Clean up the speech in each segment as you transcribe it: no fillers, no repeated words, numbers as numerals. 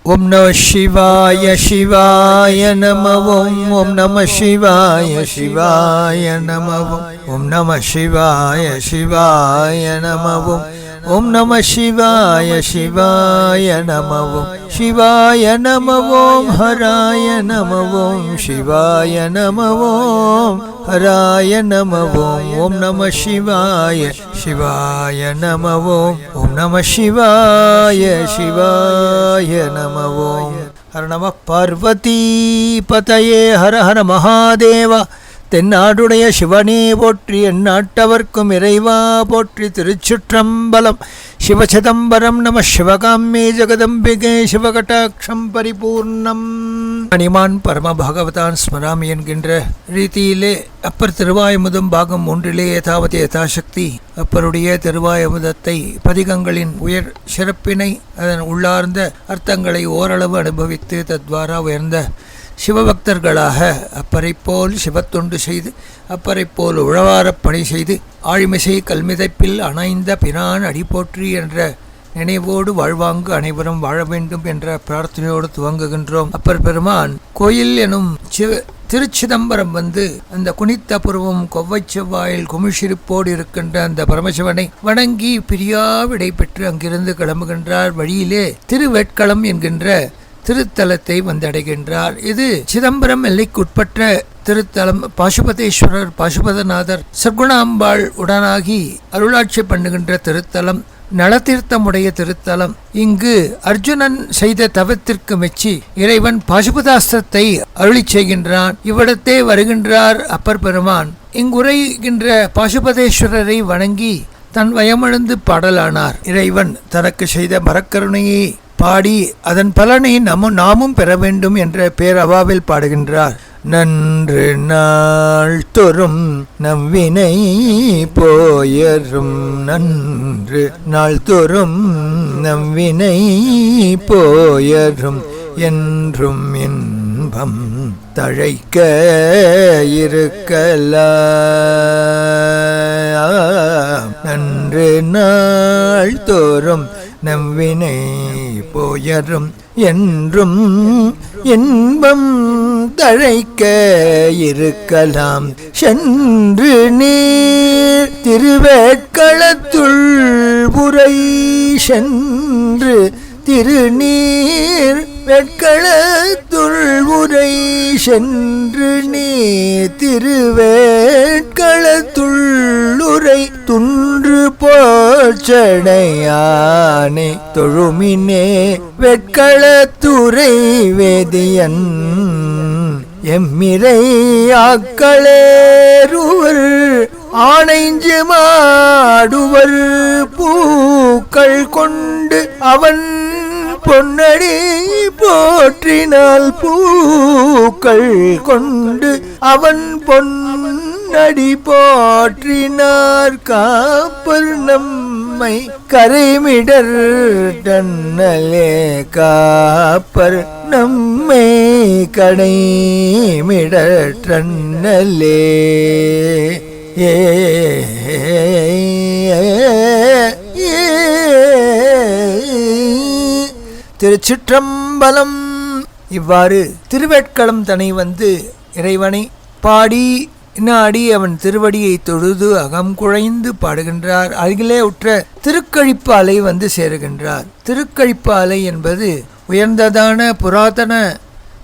ஓம் நம சிவாய சிவாய நமவோம். ஓம் நம சிவாய சிவாய நமவோம். ஓம் நம சிவாய சிவாய நமவோம். ஓம் நம சிவாய சிவாய நமவோம். சிவாய நமவோம் ஹராய நமவோம். சிவாய நமவோம் ஹராய நமவோம். ஓம் நம சிவாய சிவாய நமவோம். ஓம் நம சிவாய சிவாய நமவோம். ஹர நம பார்வதி பதயே. ஹர ஹர மகாதேவா. தென்னாடுடைய சிவனே போற்றி, எந்நாட்டவர்க்கும் இறைவா போற்றி. திருச்சிற்றம்பலம். சிவசிதம்பரம் நம சிவகாமே ஜெகதம்பிகே சிவகடாட்சம் பரிபூர்ணம். அனிமான் பரம பாகவதான் ஸ்மராமி என்கின்ற ரீதியிலே அப்பர் திருவாயமுதம் பாகம் 1 ஏதாவது யதாசக்தி அப்பருடைய திருவாயமுதத்தை பதிகங்களின் உயர் சிறப்பினை அதன் உள்ளார்ந்த அர்த்தங்களை ஓரளவு அனுபவித்து தத்வாரா உயர்ந்த சிவபக்தர்களாக அப்பரை போல் சிவத்தொண்டு செய்து அப்பரை போல் உழவாரப் பணி செய்து ஆழிமிசை கல்மிதைப்பில் அணைந்த பிரான் அடிபோற்றி என்ற நினைவோடு வாழ்வாங்கு அனைவரும் வாழ வேண்டும் என்ற பிரார்த்தனையோடு துவங்குகின்றோம். அப்பர் பெருமான் கோயில் எனும் திருச்சிதம்பரம் வந்து அந்த குனித்த புருவம் கொவ்வை செவ்வாயில் குமிழ்சிரிப்போடு இருக்கின்ற அந்த பரமசிவனை வணங்கி பிரியா விடை பெற்று அங்கிருந்து கிளம்புகின்றார். வழியிலே திருவேட்களம் என்கின்ற திருத்தலத்தை வந்தடைகின்றார். இது சிதம்பரம் எல்லைக்குட்பட்ட திருத்தலம். பாசுபதேஸ்வரர் பாசுபதநாதர் சர்க்குணாம்பாள் உடனாகி அருளாட்சி பண்ணுகின்ற திருத்தலம். நலத்தீர்த்தமுடைய திருத்தலம். இங்கு அர்ஜுனன் செய்த தவத்திற்கு மெச்சி இறைவன் பாசுபதாஸ்திரத்தை அருளி செய்கின்றான். இவ்விடத்தே வருகின்றார் அப்பர் பெருமான். இங்குரைகின்ற பாசுபதேஸ்வரரை வணங்கி தன் வயமழுந்து பாடலானார். இறைவன் தனக்கு செய்த மரக்கருணையை பாடி அதன் பலனை நாமும் பெற வேண்டும் என்ற பேரவாவில் பாடுகின்றார். நன்று நாள் தொறும் நவ்வினை போயரும். நன்று நாள் தொறும் நவ்வினை போயரும். என்றும் இன்பம் தழைக்க இருக்கலாம். நன்று நாள் தோறும் நவ்வினை போயரும். என்றும் இன்பம் தழைக்க இருக்கலாம். சென்று நீர் திருவேட்களத்துள் உரை. சென்று திருநீர் வேட்களத்துள் உரை. சென்று நீர் திருவேட்களத்துள் உரை. துன்று போச்சடையானே தொழுமினே வேட்களத்துறை வேதியன். எம்மிரை ஆக்களேருவர் ஆனைஞ்சு மாடுவர். பூக்கள் கொண்டு அவன் பொன்னடி போற்றினால். பூக்கள் கொண்டு அவன் பொன்னடி போற்றினார். காப்பர் நம்மை கரைமிடர் தன்னலே. காப்பர் நம்மை கடைமிடர் தன்னலே. திருச்சிற்றம்பலம். இவ்வாறு திருவேட்களம் தனை வந்து இறைவனை பாடி நாடி அவன் திருவடியை தொழுது அகம் குழைந்து பாடுகின்றார். அருகிலே உற்ற திருக்கழிப்பாலை வந்து சேருகின்றார். திருக்கழிப்பாலை என்பது உயர்ந்ததான புராதன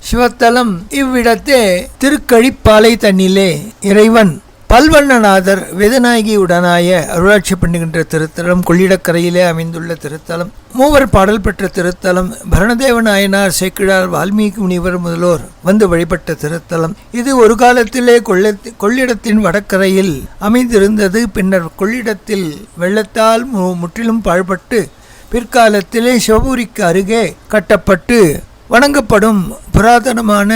சிவத்தலம். இவ்விடத்தே திருக்கழிப்பாலை தன்னிலே இறைவன் பல்வண்ணநாதர் வேதநாயகி உடனாய அருளாட்சி பண்ணுகின்ற திருத்தலம். கொள்ளிடக்கரையிலே அமைந்துள்ள திருத்தலம். மூவர் பாடல் பெற்ற திருத்தலம். பரணதேவ நாயனார், சேக்கிழார், வால்மீகி முனிவர் முதலோர் வந்து வழிபட்ட திருத்தலம். இது ஒரு காலத்திலே கொள்ளிடத்தின் வடக்கரையில் அமைந்திருந்தது. பின்னர் கொள்ளிடத்தில் வெள்ளத்தால் முற்றிலும் பாழ்பட்டு பிற்காலத்திலே சிவபுரிக்கு அருகே கட்டப்பட்டு வணங்கப்படும் புராதனமான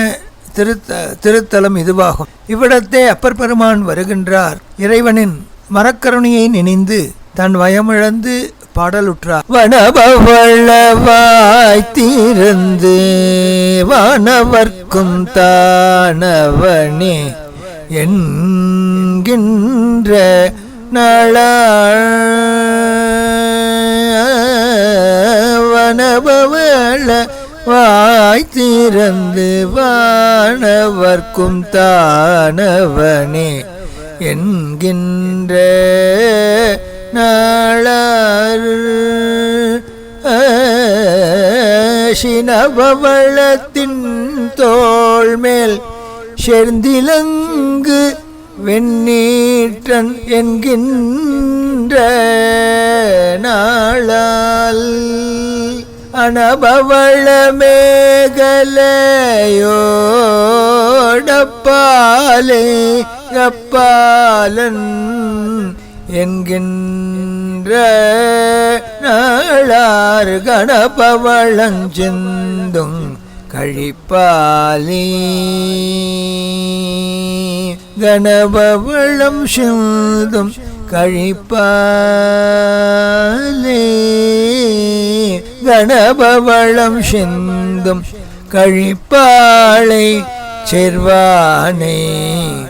திருத்தலம் இதுவாகும். இவ்விடத்தே அப்பர் பெருமான் வருகின்றார். இறைவனின் மரக்கருணையை நினைந்து தன் வயமிழந்து பாடலுற்றார். வனபவளவாய் தீர்ந்து வானவர்க்கும் தானவனே என்கின்ற நாளாவனபவள வாய் திறந்து வானவர்க்கும் தானவனே என்கின்ற நாளாறு சினபவளத்தின் தோள் மேல் செர்ந்திலங்கு வெண்ணீற்றன் என்கின்ற நாளால் அனபவள மேகலையோடப்பாலே கப்பாலன் என்கின்ற நாளார் கணபவளஞ்சிந்தும் கழிப்பாலி கணபவளம் சிந்தும் கழிப்பாலே கணபவளம் சிந்தும் கழிப்பாளை செர்வானே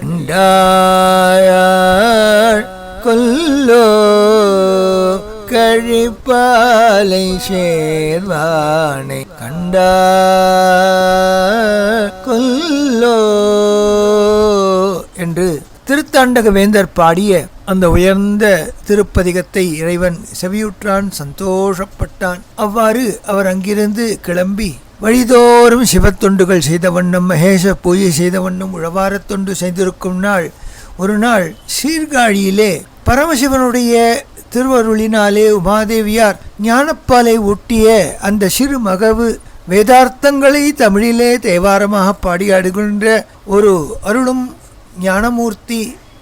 உண்டாயாள் கொல்லோ கழிப்பாலை சேர்வானை கண்டா கொல்லோ என்று திருத்தாண்டக வேந்தர் பாடிய அந்த உயர்ந்த திருப்பதிகத்தை இறைவன் செவியுற்றான், சந்தோஷப்பட்டான். அவ்வாறு அவர் அங்கிருந்து கிளம்பி வழிதோறும் சிவத்தொண்டுகள் செய்த வண்ணம், மகேச பூஜை செய்த வண்ணம் உழவாரத் தொண்டு செய்திருக்கும் நாள் ஒரு நாள் சீர்காழியிலே பரமசிவனுடைய திருவருளினாலே உமாதேவியார் ஞானப்பாலை ஊட்டிய அந்த சிறு மகவு வேதார்த்தங்களை தமிழிலே தேவாரமாக பாடியாடுகின்ற ஒரு அருளும் ஞானமூர்த்தி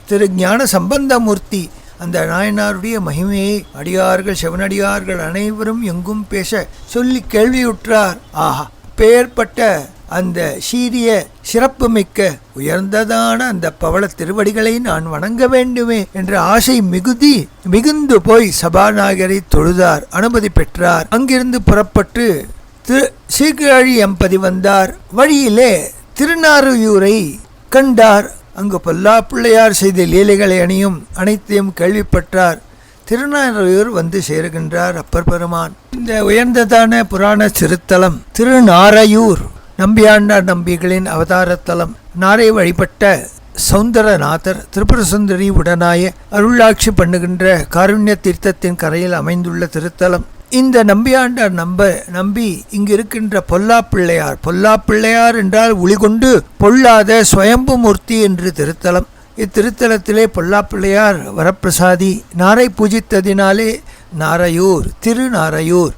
திரு ஞான சம்பந்தமூர்த்தி அந்த நாயனாருடைய மகிமையை அடியார்கள் சிவனடியார்கள் அனைவரும் எங்கும் பேச சொல்லி கேள்வியுற்றார். ஆஹா, பெயர்பட்ட அந்த சீரிய சிறப்புமிக்க உயர்ந்ததான அந்த பவள திருவடிகளை நான் வணங்க வேண்டுமே என்ற ஆசை மிகுந்து போய் சபாநாயகரை தொழுதார், அனுமதி பெற்றார். அங்கிருந்து புறப்பட்டு சீர்காழி எம்பதி வந்தார். வழியிலே திருநாரையூரை கண்டார். அங்கு பொல்லாப்பிள்ளையார் செய்த லீலைகளை அனைத்தையும் கேள்விப்பட்டார். திருநாரையூர் வந்து சேருகின்றார் அப்பர் பெருமான். இந்த உயர்ந்ததான புராண சிறுத்தலம் திருநாரையூர் நம்பியாண்டார் நம்பிகளின் அவதாரத்தலம். நாரை வழிபட்ட சௌந்தரநாதர் திரிபுர சுந்தரி உடனாய அருளாட்சி பண்ணுகின்ற காருண்ய தீர்த்தத்தின் கரையில் அமைந்துள்ள திருத்தலம். இந்த நம்பியாண்டார் நம்பி இங்கு இருக்கின்ற பொல்லாப்பிள்ளையார் என்றால் ஒளிகொண்டு பொல்லாத சுயம்பு மூர்த்தி என்று திருத்தலம். இத்திருத்தலத்திலே பொல்லாப்பிள்ளையார் வரப்பிரசாதி. நாரை பூஜித்ததினாலே நாரையூர் திருநாரையூர்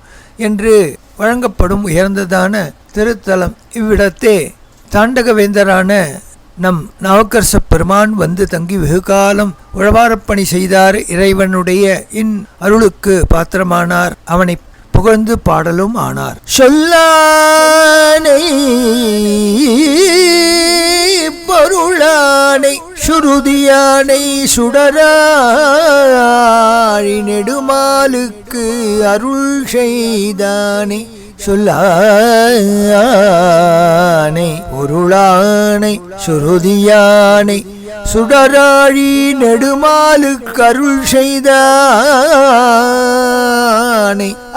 என்று வழங்கப்படும் உயர்ந்ததான திருத்தலம். இவ்விடத்தே தாண்டகவேந்தரான நம் நாவுக்கரச பெருமான் வந்து தங்கி வெகுகாலம் உழவாரப்பணி செய்தார். இறைவனுடைய அருளுக்கு பாத்திரமானார். அவனை புகழ்ந்து பாடலும் ஆனார். சொல்லானை பொருளானை சுருதியானை சுடராழி நெடுமாலுக்கு அருள் செய்தானை சொல்லானை பொருளானை சுருதியானை சுடராழி நெடுமாலுக்கு அருள் செய்தானை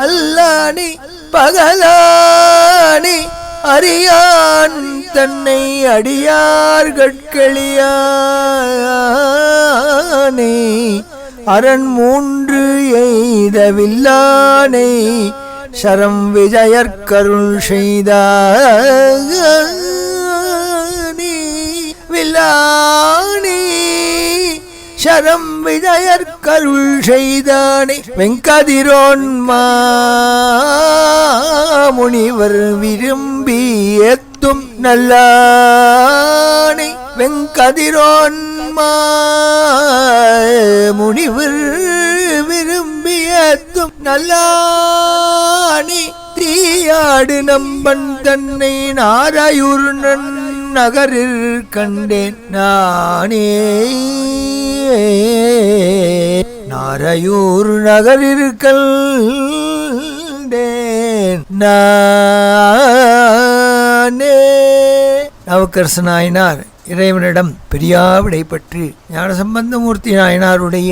அல்லானை பகலானை அறியான் தன்னை அடியார்கட்களியானை அரண் மூன்று எய்தவில்லானை சரம் விஜயற்கருள் செய்தானே வில்லானே சரம் விஜயற்கருள் செய்தானே வெங்கதிரோன் முனிவர் விரும்பி ஏத்தும் நல்லானை வெங்கதிரோன் முனிவர் விரும்பி ஏத்தும் நல்லானை தீயாடு நம்பன் தன்னை நாரையூர் நகரில் கண்டேன் நானே நாரையூர் நகரில் கண்டேன் நானே. நாவுக்கரசு நாயனார் இறைவனிடம் பெரியா விடை பற்றி ஞானசம்பந்தமூர்த்தி நாயனாருடைய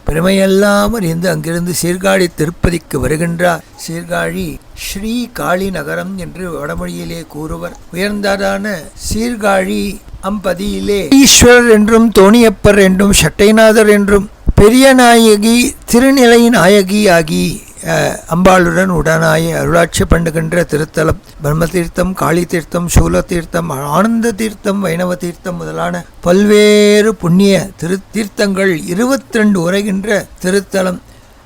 பெருமையெல்லாம் அறிந்து அங்கிருந்து சீர்காழி திருப்பதிக்கு வருகின்றார். சீர்காழி ஸ்ரீ காளி நகரம் என்று வடமொழியிலே கூறுவர். உயர்ந்ததான சீர்காழி அம்பதியிலே ஈஸ்வரர் என்றும் தோணியப்பர் என்றும் சட்டைநாதர் என்றும் பெரிய நாயகி திருநிலை நாயகி ஆகி அம்பாளுடன் உடனாய் அருளாட்சி பண்ணுகின்ற திருத்தலம் பிரம்ம தீர்த்தம், காளி தீர்த்தம், சூல தீர்த்தம், ஆனந்த தீர்த்தம், வைணவ தீர்த்தம் முதலான பல்வேறு புண்ணிய தீர்த்தங்கள் 22 உரைகின்ற திருத்தலம்.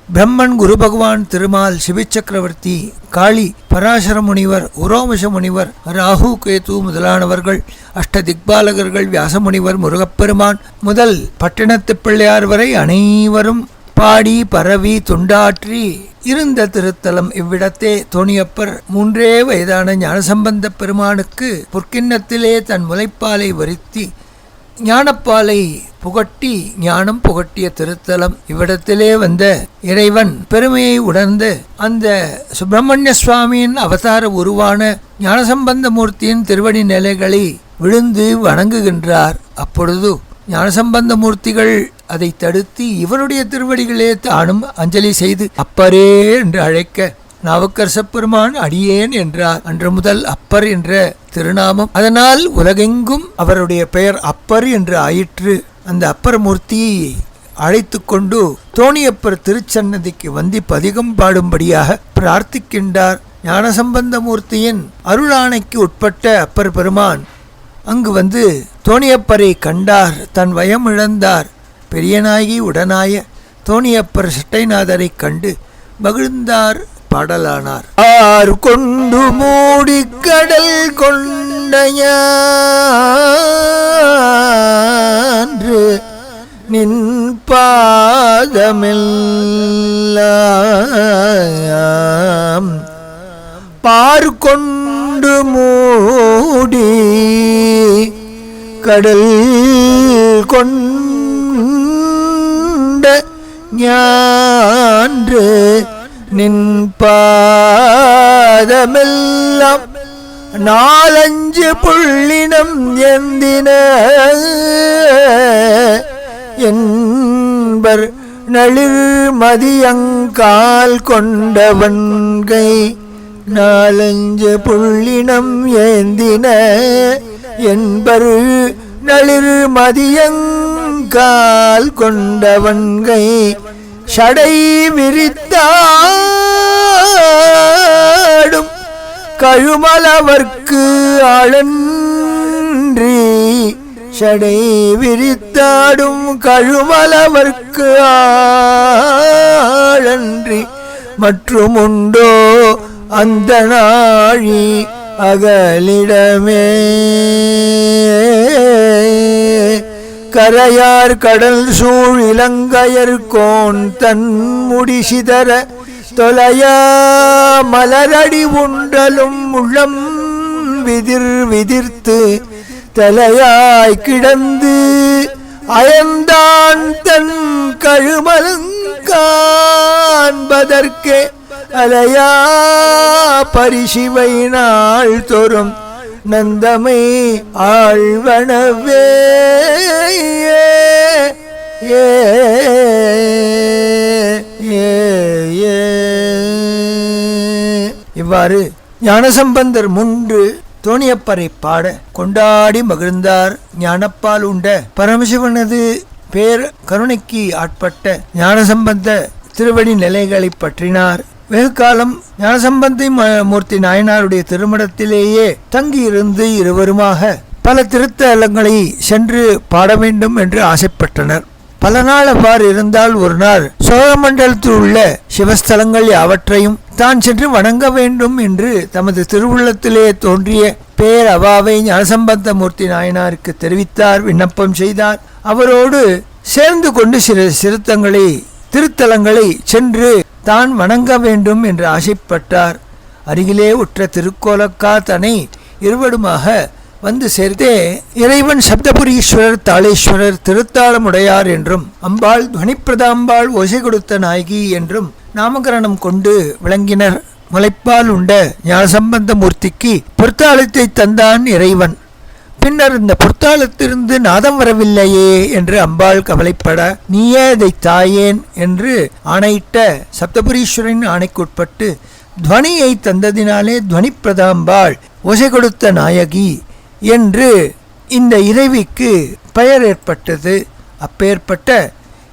பிரம்மன், குரு பகவான், திருமால், சிவச்சக்கரவர்த்தி, காளி, பராசர முனிவர், உரோமச முனிவர், ராகு, கேது முதலானவர்கள், அஷ்ட திக்பாலகர்கள், வியாசமுனிவர், முருகப்பெருமான் முதல் பட்டினத்து பிள்ளையார் வரை அனைவரும் பாடி பரவி தொண்டாற்றி இருந்த திருத்தலம். இவ்விடத்தே தோணியப்பர் 3 வயதான ஞானசம்பந்த பெருமானுக்கு பொற்கிண்ணத்திலே தன் முலைப்பாலை வருத்தி ஞானப்பாலை புகட்டி ஞானம் புகட்டிய திருத்தலம். இவ்விடத்திலே வந்த இறைவன் பெருமையை உணர்ந்து அந்த சுப்பிரமணிய சுவாமியின் அவதார உருவான ஞானசம்பந்த மூர்த்தியின் திருவடி நிலைகளை விழுந்து வணங்குகின்றார். அப்பொழுது ஞானசம்பந்த மூர்த்திகள் அதை தடுத்து இவருடைய திருவடிகளே தானும் அஞ்சலி செய்து அப்பரே என்று அழைக்க நாவுக்கரச பெருமான் அடியேன் என்றார். அன்று முதல் அப்பர் என்ற திருநாமம், அதனால் உலகெங்கும் அவருடைய பெயர் அப்பர் என்று ஆயிற்று. அந்த அப்பர் மூர்த்தியை அழைத்து கொண்டு தோணியப்பர் திருச்சன்னதிக்கு வந்து பதிகம் பாடும்படியாக பிரார்த்திக்கின்றார். ஞானசம்பந்த மூர்த்தியின் அருளாணைக்கு உட்பட்ட அப்பர் பெருமான் அங்கு வந்து தோணியப்பரை கண்டார். தன் வயம் இழந்தார். பெரியநாயகி உடனாய தோணியப்பர் சட்டைநாதரை கண்டு மகிழ்ந்தார், பாடலானார். ஆர் கொண்டு மூடி கடல் கொண்டையான்று நின் பாதமெல்லாம் பார் கொண்டு மூடி கடல் கொண்ட ஞான்று நின் பாதமெல்லாம் 4-5 புள்ளினம் எந்தின என்பர் நளிர் மதியங்கால் கொண்டவன்கை 4-5 புள்ளினம் ஏந்தின என்பர் நளிர் மதியங்கால் கொண்டவன்கை சடை விரித்தாடும் கழுமலவர்க்கு ஆளன்றி சடை விரித்தாடும் கழுமலவர்க்கு ஆளன்றி மற்றும் உண்டோ அந்த நாழி அகலிடமே. கரையார் கடல் சூழ் இலங்கையர்கோன் தன் முடிசிதற தொலையா மலரடி உண்டலும் உள்ளம் விதிர் விதிர்த்து தலையாய் கிடந்து அயந்தான் தன் கழுமலங்காண்பதற்கே அலையா பரிசிவை நாள் தோறும் நந்தமை ஆழ்வனவே. இவ்வாறு ஞானசம்பந்தர் முன்று தோணியப்பரை பாட கொண்டாடி மகிழ்ந்தார். ஞானப்பால் உண்ட பரமசிவனது பேர் கருணைக்கு ஆட்பட்ட ஞானசம்பந்த திருவடி நிலைகளை பற்றினார். வெகு காலம் ஞானசம்பந்த மூர்த்தி நாயனாருடைய திருமணத்திலேயே தங்கியிருந்து இருவருமாக பல திருத்தலங்களை சென்று பாட வேண்டும் என்று ஆசைப்பட்டனர். பல நாள் அவ்வாறு இருந்தால் ஒரு நாள் சோழமண்டலத்தில் உள்ள சிவஸ்தலங்கள் யாவற்றையும் தான் சென்று வணங்க வேண்டும் என்று தமது திருவுள்ளத்திலே தோன்றிய பேர் அவாவை ஞானசம்பந்த மூர்த்தி நாயனாருக்கு தெரிவித்தார், விண்ணப்பம் செய்தார். அவரோடு சேர்ந்து கொண்டு சில திருத்தலங்களை சென்று தான் வணங்க வேண்டும் என்று ஆசைப்பட்டார். அருகிலே உற்ற திருக்கோலக்கா தனை இருவருமாக வந்து சேர்த்தே இறைவன் சப்தபுரீஸ்வரர், தாளேஸ்வரர், திருத்தாளமுடையார் என்றும் அம்பாள் துவனிப்பிரதாம்பாள், ஓசை கொடுத்த நாயகி என்றும் நாமகரணம் கொண்டு விளங்கினர். முளைப்பால் உண்ட ஞானசம்பந்த மூர்த்திக்கு பொற்தாளத்தை தந்தான் இறைவன். பின்னர் இந்த புத்தாலத்திலிருந்து நாதம் வரவில்லையே என்று அம்பாள் கவலைப்பட, நீயே அதை தாயேன் என்று ஆணையிட்ட சப்தபுரீஸ்வரின் ஆணைக்குட்பட்டு துவனியை தந்ததினாலே துவனி பிரதாம்பாள், ஒசை கொடுத்த நாயகி என்று இந்த இறைவிக்கு பெயர் ஏற்பட்டது. அப்பேற்பட்ட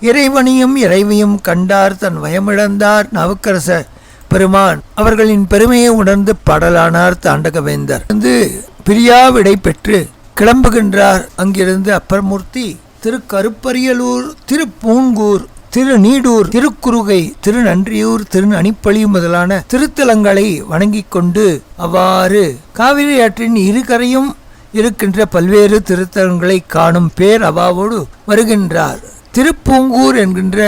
இறைவனையும் இறைவியும் கண்டார், தன் வயமிழந்தார் நாவுக்கரச பெருமான் அவர்களின் பெருமையை உணர்ந்து பாடலானார் தாண்டகவேந்தர். பிரியா விடை பெற்று கிளம்புகின்றார். அங்கிருந்து அப்பர்மூர்த்தி திருக்கருப்பரியலூர், திருப்பூங்கூர், திருநீடூர், திருக்குறுகை, திருநன்றியூர், திருநனிப்பள்ளி முதலான திருத்தலங்களை வணங்கிக் கொண்டு அவ்வாறு காவிரி ஆற்றின் இருகரையும் இருக்கின்ற பல்வேறு திருத்தலங்களை காணும் பேர் அவாவோடு வருகின்றார். திருப்பூங்கூர் என்கின்ற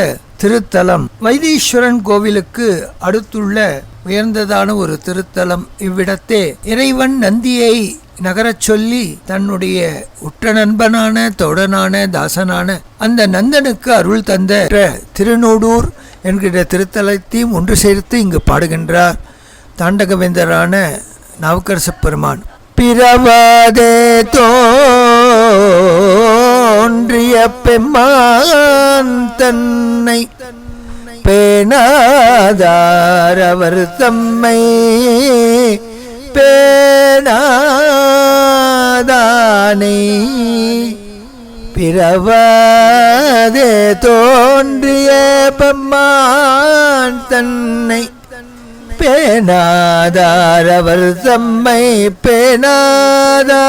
திருத்தலம் வைத்தீஸ்வரன் கோவிலுக்கு அடுத்துள்ள உயர்ந்ததான ஒரு திருத்தலம். இவ்விடத்தே இறைவன் நந்தியை நகரச் சொல்லி தன்னுடைய உற்ற நண்பனான தோழனான தாசனான அந்த நந்தனுக்கு அருள் தந்த திருநூடூர் என்கிற திருத்தலத்தையும் ஒன்று சேர்த்து இங்கு பாடுகின்றார் தாண்டகவேந்தரான நாவுக்கரச பெருமான். பிறவாதே தோன்றிய பெம்மான் தன்னை பேணாதார் அவர் தம்மை பேணாதானை. பிறவாதே தோன்றிய பெம்மான் தன்னை பேணாதார் அவர் தம்மை பேணாதானை.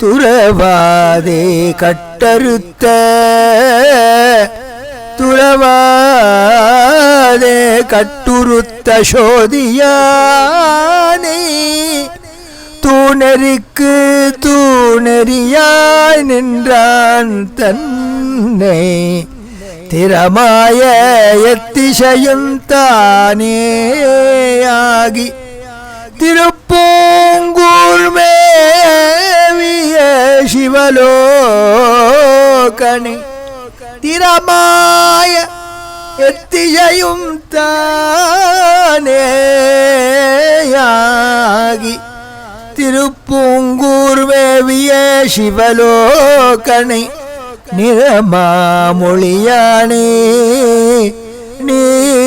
துறவாதே கட்டறுத்த துறவாதே கட்டுறுத்த சோதியானே. தூணெறிக்கு தூணெறியாய் நின்றான் தன்னை திறமாய எத்திசையும் தானேயாகி. திருப்பூங்கூர் மேவிய சிவலோகனை திறமாய எத்திசையும் தானேயாகி. திருப்பூங்கூர் மேவிய சிவலோகனை நிறமாமொழியானே நீடூரானே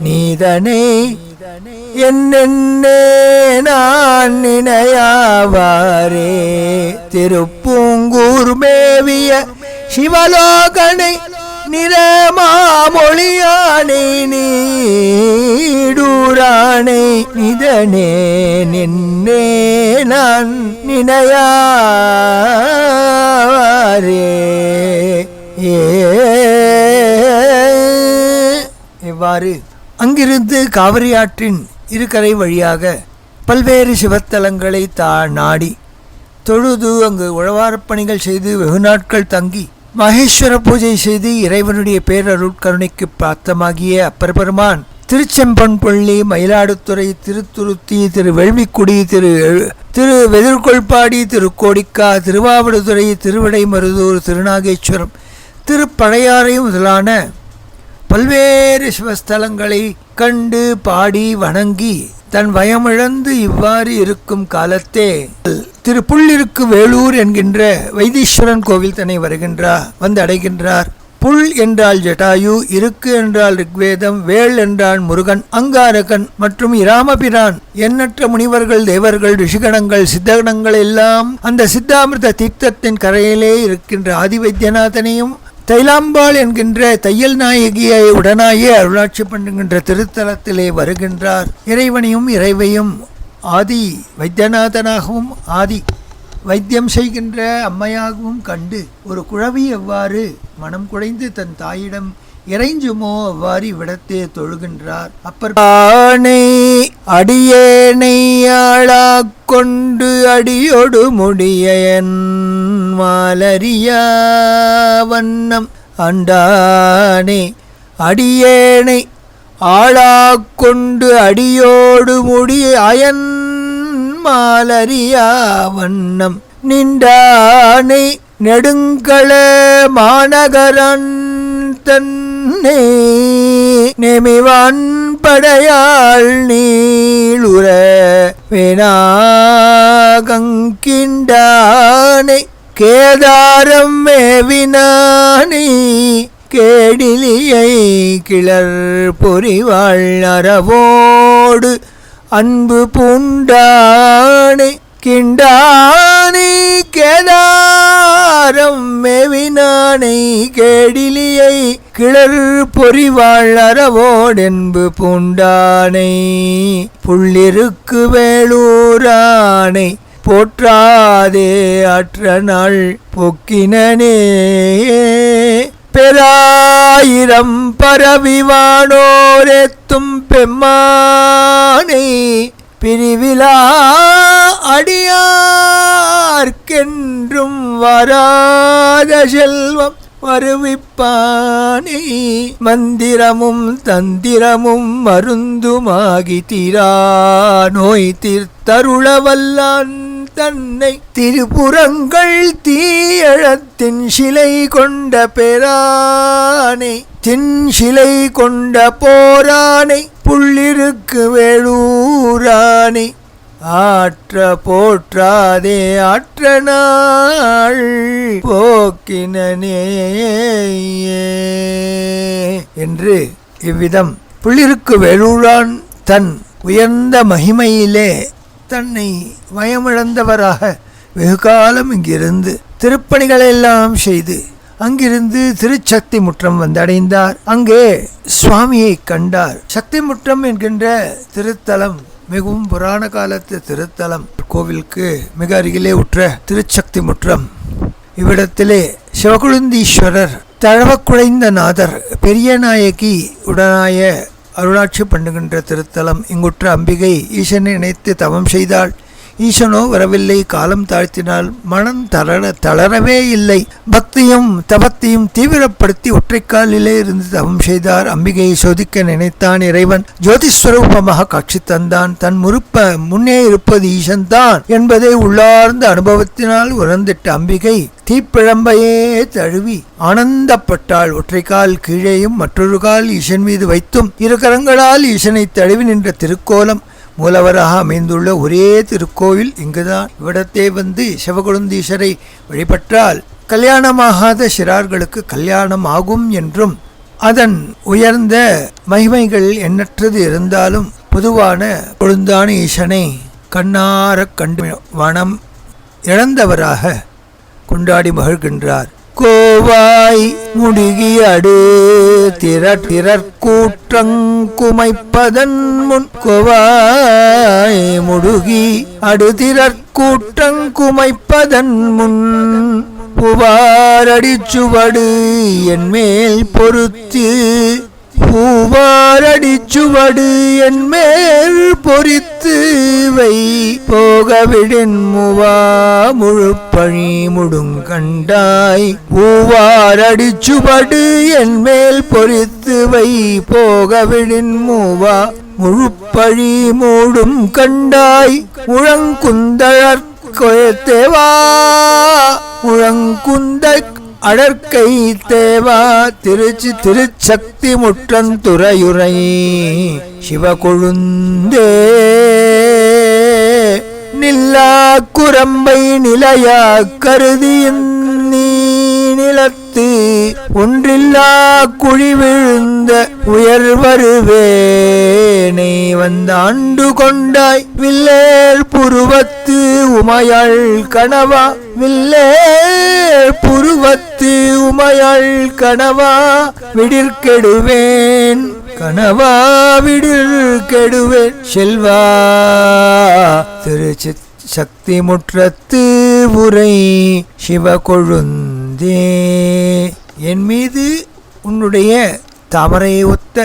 நீதனே என்னென்னே நான் நினையாவாரே. திருப்பூங்கூர் மேவிய சிவலோகனை நிறமாமொழியானே நீடூரானே நிதனே நின்னே நான் நினையாவாரே. இவ்வாறு அங்கிருந்து காவிரி ஆற்றின் இருகரை வழியாக பல்வேறு சிவத்தலங்களை நாடி தொழுது அங்கு உழவாரப்பணிகள் செய்து வெகு நாட்கள் தங்கி மகேஸ்வர பூஜை செய்து இறைவனுடைய பேரருட்கருணைக்கு பிராப்தமாகிய அப்பர் பெருமான் திருச்செம்பன்பள்ளி, மயிலாடுதுறை, திருத்துருத்தி, திருவெள்விக்குடி, திருவெதிர்கொள்பாடி, திருக்கோடிக்கா, திருவாவடுதுறை, திருவிடைமருதூர், திருநாகேஸ்வரம், திருப்பழையாறை முதலான பல்வேறு சிவஸ்தலங்களை கண்டு பாடி வணங்கி தன் வயமிழந்து இவ்வாறு இருக்கும் காலத்தே திருப்புள்ளிருக்கு வேலூர் என்கின்ற வைத்தீஸ்வரன் கோவில் தன்னை வந்து அடைகின்றார். புல் என்றால் ஜட்டாயு, இருக்கு என்றால் ரிக்வேதம், வேள் என்றால் முருகன், அங்காரகன் மற்றும் இராமபிரான், எண்ணற்ற முனிவர்கள், தேவர்கள், ரிஷிகணங்கள், சித்தகணங்கள் எல்லாம் அந்த சித்தாமிர்த தீர்த்தத்தின் கரையிலே இருக்கின்ற ஆதிவைத்தியநாதனையும் தைலாம்பாள் என்கின்ற தையல் நாயகியை உடனாயே அருளாட்சி பண்ணுகின்ற திருத்தலத்திலே வருகின்றார். இறைவனையும் இறைவையும் ஆதி வைத்தியநாதனாகவும் ஆதி வைத்தியம் செய்கின்ற அம்மையாகவும் கண்டு ஒரு குழவி எவ்வாறு மனம் குடைந்து தன் தாயிடம் இறைஞ்சுமோ அவ்வாறு இவ்விடத்தே தொழுகின்றார். அப்பனை அடியேனை ஆளாக் கொண்டு அடியொடு முடியன் மாலரியா வண்ணம் அண்டானே. அடியேனை ஆளாக் கொண்டு அடியோடு முடிய அயன் மாலரியா வண்ணம் நின்றானை நெடுங்கள மாநகரன் தன்னை நெமிவான் வெண்படையாள் நீளுற வேணாகங்கிண்டானை கேதாரம் மேவினானே கேடிலியை கிளர் பொறிவாள் அறவோடு அன்பு பூண்டானை கிண்டானை கேதாரம் மேவினானை கேடிலியை கிளர் பொறிவாள் அறவோடென்பு பூண்டானை புள்ளிருக்கு வேளூரானை போற்றாதே அற்ற நாள் பொக்கினனே பெராயிரம் பரவிவானோரெத்தும் பெம்மானை பிரிவிலா அடியார்க்கென்றும் வராத செல்வம் வருவிப்பானே மந்திரமும் தந்திரமும் மருந்துமாகி தீரா நோய் தீர்த்தருளவல்லான் தன்னை திருப்புறங்கள் தீயழத்தின் சிலை கொண்ட பெறானை தின் சிலை கொண்ட போரானை புள்ளிருக்கு வேளூரானை ஆற்ற போற்றாதே ஆற்ற நாள் போக்கினனே என்று இவ்விதம் புள்ளிருக்கு வேளூரான் தன் உயர்ந்த மகிமையிலே தன்னை வயமிழந்தவராக வெகுகாலம் இங்கிருந்து திருப்பணிகளெல்லாம் செய்து அங்கிருந்து திருச்சக்தி முற்றம் வந்தடைந்தார். அங்கே சுவாமியை கண்டார். சக்தி முற்றம் என்கின்ற திருத்தலம் மிகவும் புராண காலத்து திருத்தலம். கோவிலுக்கு மிக அருகிலே உற்ற திருச்சக்தி முற்றம். இவ்விடத்திலே சிவகுழுந்தீஸ்வரர், தழவக்குழைந்த நாதர், பெரிய நாயகி உடனாய அருளாட்சி பண்ணுகின்ற திருத்தலம். இங்குற்ற அம்பிகை ஈசனை நினைத்து தவம் செய்தாள். ஈசனோ வரவில்லை. காலம் தாழ்த்தினால் மனம் தளரவே இல்லை. பக்தியும் தபத்தையும் தீவிரப்படுத்தி ஒற்றைக்காலிலே இருந்து தவம் செய்தார். அம்பிகையை சோதிக்க நினைத்தான் இறைவன். ஜோதிஸ்வரூபமாக காட்சி தந்தான். தன் முன்னே இருப்பது ஈசன் தான் என்பதை உள்ளார்ந்த அனுபவத்தினால் உணர்ந்திட்ட அம்பிகை தீப்பிழம்பையே தழுவி ஆனந்தப்பட்டாள். ஒற்றைக்கால் கீழேயும் மற்றொரு கால் ஈசன் மீது வைத்தும் இரு கரங்களால் ஈசனை தழுவி நின்ற திருக்கோலம் மூலவராக அமைந்துள்ள ஒரே திருக்கோவில் இங்குதான். இவ்விடத்தே வந்து சிவகுழுந்தீஸ்வரை வழிபட்டால் கல்யாணமாகாத சிறார்களுக்கு கல்யாணம் ஆகும் என்றும், அதன் உயர்ந்த மகிமைகள் எண்ணற்றது இருந்தாலும் பொதுவான கொழுந்தான ஈசனை கண்ணார கண்டு வனம் இழந்தவராக கொண்டாடி மகிழ்கின்றார். கோவாய் முடுகி அடு திரற்கூற்றங்குமைப்பதன் முன் கோவாய் முடுகி அடு திரற்கூற்றங்குமைப்பதன் முன் புவாரடிச்சுவடு என்மேல் பொறுத்து பூவாரடிச்சுவடு என்மேல் பொறித்து வை போகவிடின் முவா முழுப்பழி முடுங்கண்டாய் பூவாரடிச்சுவடு என்மேல் பொறித்து வை போகவிடின் முவா முழுப்பழி மூடும் கண்டாய் முழங்குந்தழற்கொயத்தேவா முழங்குந்த அடற்கை தேவா திருச்சக்தி முற்றந்துறையுரை சிவகொழுந்தே நில்லா குரம்பை நிலையா கருதி நீ நிலத்து ஒன்றில்லா குழி விழுந்த உயர்வருவேனை வந்தாண்டு கொண்டாய் வில்லேர் புருவத்து உமையாள் கணவா வில்லேர் புருவத்து உமையாள் கணவா விடிற்கெடுவேன் கணவா விடிற்கெடுவேன் செல்வா திருச்சி சக்தி முற்றத்து உரை சிவகொழுந்தே என் மீது உன்னுடைய தாமரையை ஒத்த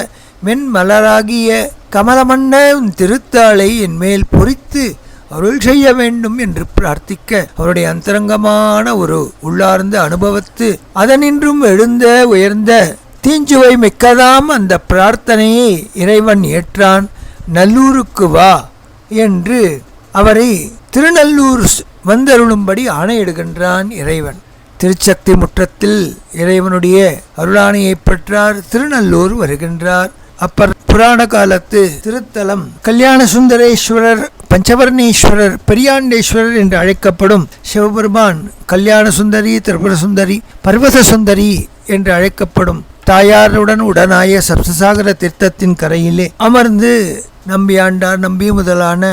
மென்மலராகிய கமலமன்ன உன் திருத்தாளை என் மேல் பொறித்து அருள் செய்ய வேண்டும் என்று பிரார்த்திக்க அவருடைய அந்தரங்கமான ஒரு உள்ளார்ந்த அனுபவத்து அதனின்றும் எழுந்த உயர்ந்த தீஞ்சுவை மிக்கதாம் அந்த பிரார்த்தனையை இறைவன் ஏற்றான். நல்லூருக்கு வா என்று அவரை திருநல்லூர் வந்தருளும்படி ஆணையிடுகின்றான் இறைவன். திருச்சக்தி முற்றத்தில் இறைவனுடைய அருளாணையை பெற்றார். திருநல்லூர் வருகின்றார். அப்பர் புராண காலத்து திருத்தலம் கல்யாண சுந்தரேஸ்வரர், பஞ்சவர்ணேஸ்வரர், பெரியாண்டேஸ்வரர் என்று அழைக்கப்படும் சிவபெருமான் கல்யாண சுந்தரி, திரிபுர சுந்தரி, பர்வத சுந்தரி என்று அழைக்கப்படும் தாயாருடன் உடனாய சப்தசாகர தீர்த்தத்தின் கரையிலே அமர்ந்து நம்பியாண்டார், நம்பி முதலான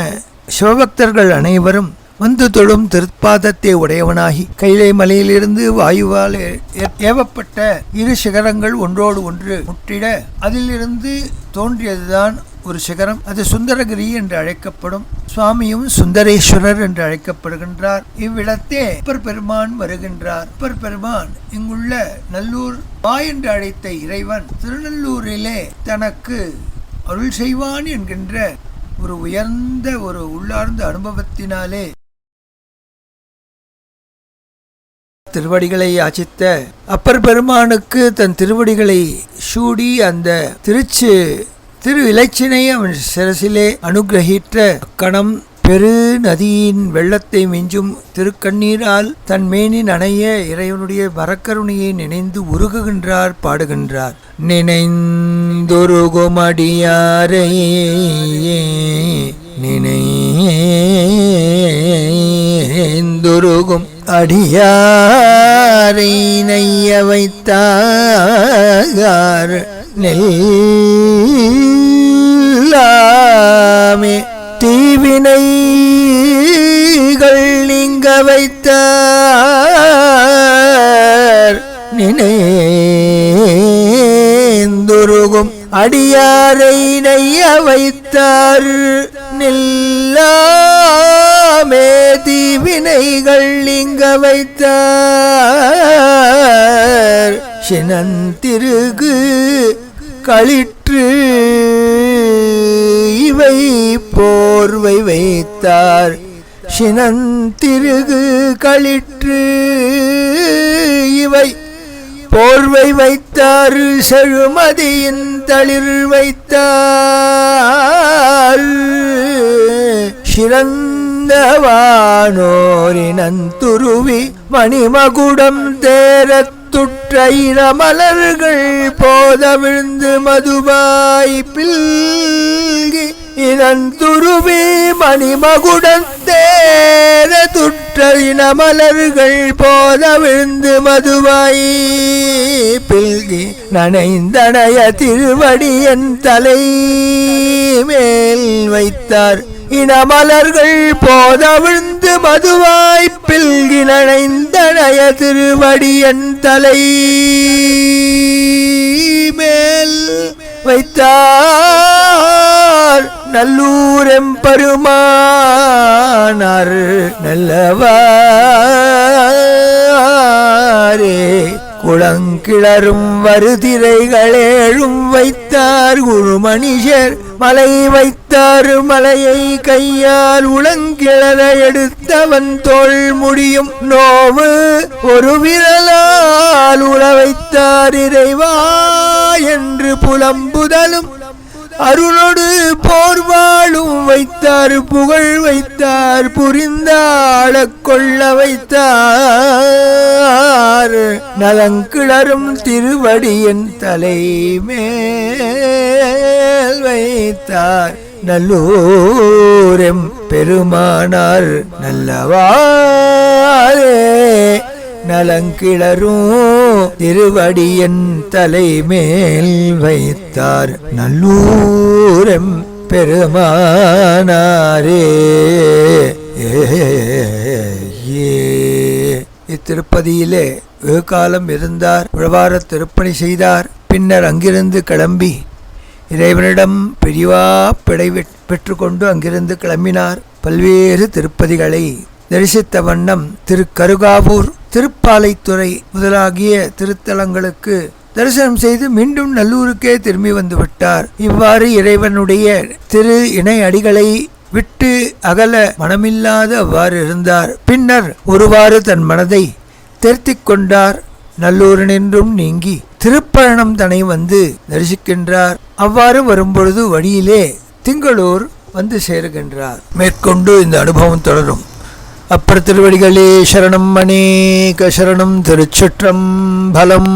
சிவபக்தர்கள் அனைவரும் வந்து தொழும் திருப்பாதத்தை உடையவனாகி கைலை மலையிலிருந்து வாயுவால் ஏவப்பட்ட இரு சிகரங்கள் ஒன்றோடு ஒன்று முட்டிட அதிலிருந்து தோன்றியதுதான் ஒரு சிகரம். அது சுந்தரகிரி என்று அழைக்கப்படும். சுவாமியும் சுந்தரேஸ்வரர் என்று அழைக்கப்படுகின்றார். இவ்விடத்தே அப்பர் பெருமான் வருகின்றார். அப்பர் பெருமான் இங்குள்ள நல்லூர் வா என்று அழைத்த இறைவன் திருநல்லூரிலே தனக்கு அருள் செய்வான் என்கின்ற ஒரு உயர்ந்த ஒரு உள்ளார்ந்த அனுபவத்தினாலே திருவடிகளை யாச்சித்த அப்பர் பெருமானுக்கு தன் திருவடிகளை சூடி அந்த திரு இலச்சினை அவன் சிரசிலே அனுகிரகித்த அக்கணம் பெரு நதியின் வெள்ளத்தை மிஞ்சும் திருக்கண்ணீரால் தன் மேனி நனைய இறைவனுடைய வரக்கருணையை நினைந்து உருகுகின்றார், பாடுகின்றார். நினைந்தொருகுமடியாரை நினைந்தொருகும் அடியாரை நைய வைத்தார் நெல்லாமே தீவினைகள் நீங்க வைத்தார் நினைந்துருகும் அடியாரை நைய வைத்தார் நெல்லாமே தீவினைகள் நீங்க வைத்தார் சினந்திருகு களிற்று இவை போர்வை வைத்தார் சினந்திருகு களிற்று இவை போர்வை வைத்தார் செழுமதியின் தளிர் வைத்தார் சிறந்தவானோரினந்துருவி மணிமகுடம் தேரத் துற்ற இனமலர்கள் போத விழுந்து மதுபாய் பில்கி இனந்துருவி மணிமகுடம் தேர துற்ற இனமலர்கள் போத விழுந்து மதுபாய் பில்கி நனைந்தனைய திருவடியன் தலை மேல் வைத்தார் இனமலர்கள் போத விழுந்து மதுவாய் பில்கி நனைந்தனைய திருவடியன் தலை மேல் வைத்தார் நல்லூர் எம்பெருமானார் நல்லவாரே குளங்கிளரும் வருதிரைகளேழும் வைத்தார் குருமணிஷர் மலை வைத்தார் மலையை கையால் உளங்கிளர எடுத்தவன் தோள் முடியும் நோவு ஒரு விரலால் உள வைத்தார் இறைவா என்று புலம்புதலும் அருளோடு போர்வாளும் வைத்தார் புகழ் வைத்தார் புரிந்தாளக் கொள்ள வைத்தார் நலங்கிளரும் திருவடியின் தலை மேல் வைத்தார் நல்லூரெம் பெருமானார் நல்லவாரே நலங்கிளரும் திருவடியின் தலை மேல் வைத்தார் நல்லூரெம் பெருமானாரே. இத்திருப்பதியிலே வெகு காலம் இருந்தார். உழவார திருப்பணி செய்தார். பின்னர் அங்கிருந்து கிளம்பி இறைவனிடம் பெரியவா பிழை பெற்றுக்கொண்டு அங்கிருந்து கிளம்பினார். பல்வேறு திருப்பதிகளை தரிசித்த வண்ணம் திருக்கருகாவூர், திருப்பாலைத்துறை முதலாகிய திருத்தலங்களுக்கு தரிசனம் செய்து மீண்டும் நல்லூருக்கே திரும்பி வந்து விட்டார். இவ்வாறு இறைவனுடைய திரு இணை அடிகளை விட்டு அகல மனமில்லாத அவ்வாறு இருந்தார். பின்னர் ஒருவாறு தன் மனதை தேர்த்திக் கொண்டார். நல்லூரினின்றும் நீங்கி திருப்பழனம் தனை வந்து தரிசிக்கின்றார். அவ்வாறு வரும்பொழுது வழியிலே திங்களூர் வந்து சேருகின்றார். மேற்கொண்டு இந்த அனுபவம் தொடரும். அப்பர் திருவடிகளே சரணம். அநேக சரணம். திருச்சிற்றம்பலம்.